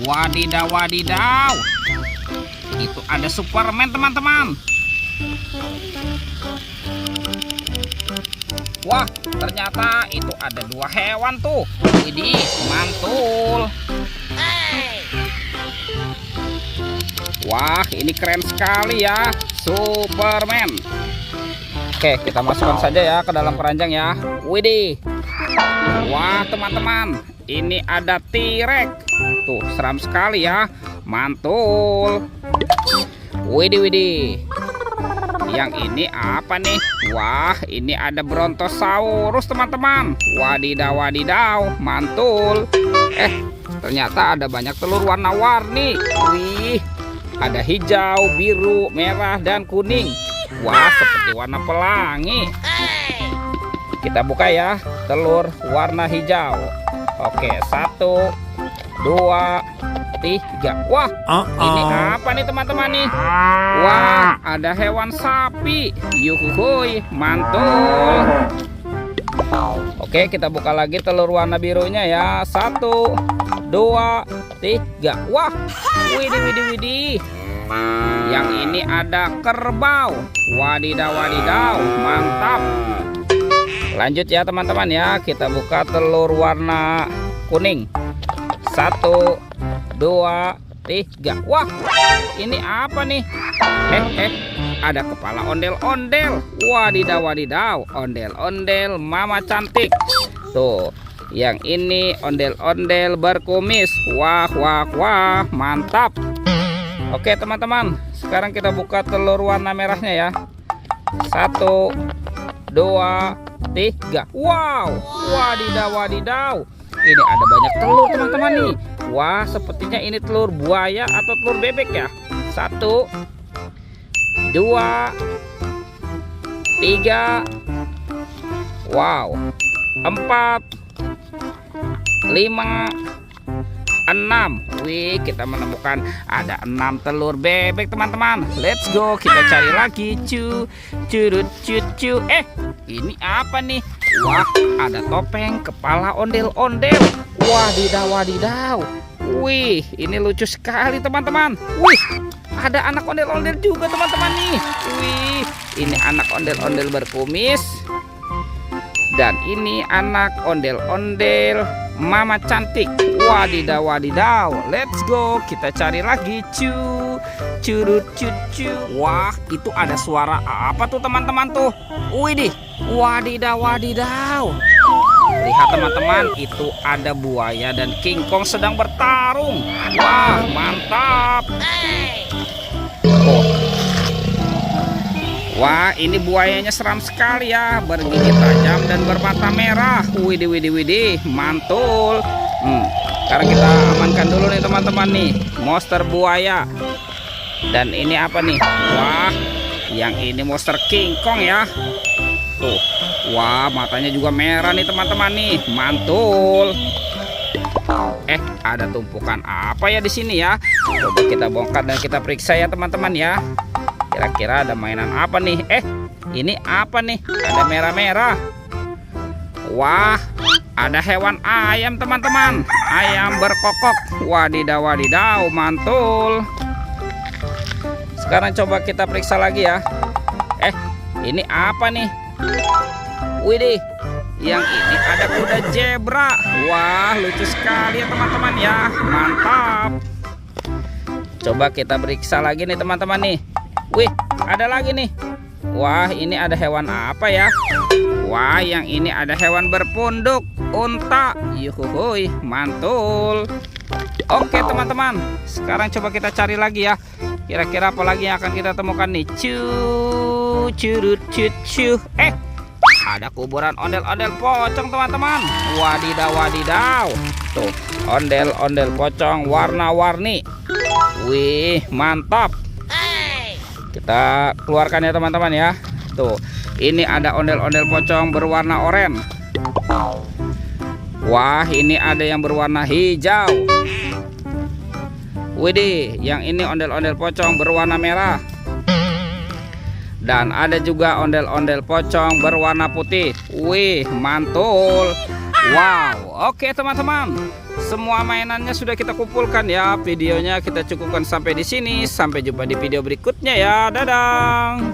Wadidaw, wadidaw. Itu ada Superman, teman-teman. Wah, ternyata itu ada dua hewan tuh. Widih, mantul. Wah, ini keren sekali ya, Superman. Oke, kita masukkan saja ya ke dalam keranjang ya. Widih. Wah, teman-teman, ini ada T-Rex. Tuh, seram sekali ya. Mantul. Widih, widih. Yang ini apa nih? Wah, ini ada Brontosaurus, teman-teman. Wadidaw, wadidaw. Mantul. Ternyata ada banyak telur warna-warni. Wih, ada hijau, biru, merah, dan kuning. Wah, seperti warna pelangi. Kita buka ya, telur warna hijau. Oke, 1, 2, 3. Wah, ini apa nih teman-teman nih? Wah, ada hewan sapi. Yuhuhuy, mantul. Oke, kita buka lagi telur warna birunya ya. 1, 2, 3. Wah, widih, widih, widih. Yang ini ada kerbau. Wadidaw, wadidaw, mantap. Lanjut ya teman-teman ya, kita buka telur warna kuning. 1, 2, 3. Wah, ini apa nih? Ada kepala ondel-ondel. Wadidaw, wadidaw, ondel-ondel mama cantik. Tuh, yang ini ondel-ondel berkumis. Wah, wah, wah, mantap. Oke teman-teman, sekarang kita buka telur warna merahnya ya. 1, 2, 3. Wow, wadidaw, wadidaw. Ini ada banyak telur teman-teman nih. Wah, sepertinya ini telur buaya atau telur bebek ya. 1, 2, 3. Wow, 4, 5, 6. Wih, kita menemukan ada 6 telur bebek teman-teman. Let's go, kita cari lagi. Curut cucu. Ini apa nih? Wah, ada topeng kepala ondel-ondel. Wadidaw, wadidaw. Wih, ini lucu sekali teman-teman. Wih, ada anak ondel-ondel juga teman-teman nih. Wih, ini anak ondel-ondel berkumis. Dan ini anak ondel-ondel mama cantik. Wadidaw, wadidaw. Let's go, kita cari lagi. Curut cucu. Wah, itu ada suara apa tuh teman-teman tuh? Widih, wadidaw, wadidaw. Lihat teman-teman, itu ada buaya dan King Kong sedang bertarung. Wah, mantap. Wah, ini buayanya seram sekali ya, bergigi tajam dan bermata merah. Widih, widih, widih, mantul. Sekarang kita amankan dulu nih teman-teman nih, monster buaya. Dan ini apa nih? Wah, yang ini monster King Kong ya. Tuh, wah, matanya juga merah nih teman-teman nih, mantul. Ada tumpukan apa ya di sini ya? Coba kita bongkar dan kita periksa ya teman-teman ya. Kira-kira ada mainan apa nih? Ini apa nih? Ada merah-merah. Wah, ada hewan ayam teman-teman. Ayam berkokok. Wadidaw, wadidaw, mantul. Sekarang coba kita periksa lagi ya. Ini apa nih? Widih, yang ini ada kuda zebra. Wah, lucu sekali ya teman-teman ya. Mantap. Coba kita periksa lagi nih teman-teman nih. Wih, ada lagi nih. Wah, ini ada hewan apa ya? Wah, yang ini ada hewan berpunduk, unta. Yuhuhuy, mantul. Oke teman-teman, sekarang coba kita cari lagi ya. Kira-kira apa lagi yang akan kita temukan nih? Curut cucu. Ada kuburan ondel-ondel pocong teman-teman. Wadidaw, wadidaw. Tuh, ondel-ondel pocong warna-warni. Wih, mantap. Kita keluarkan ya teman-teman ya. Tuh, ini ada ondel-ondel pocong berwarna oranye. Wah, ini ada yang berwarna hijau. Widih, yang ini ondel-ondel pocong berwarna merah. Dan ada juga ondel-ondel pocong berwarna putih. Wih, mantul. Wow, oke teman-teman. Semua mainannya sudah kita kumpulkan ya. Videonya kita cukupkan sampai di sini. Sampai jumpa di video berikutnya ya. Dadah.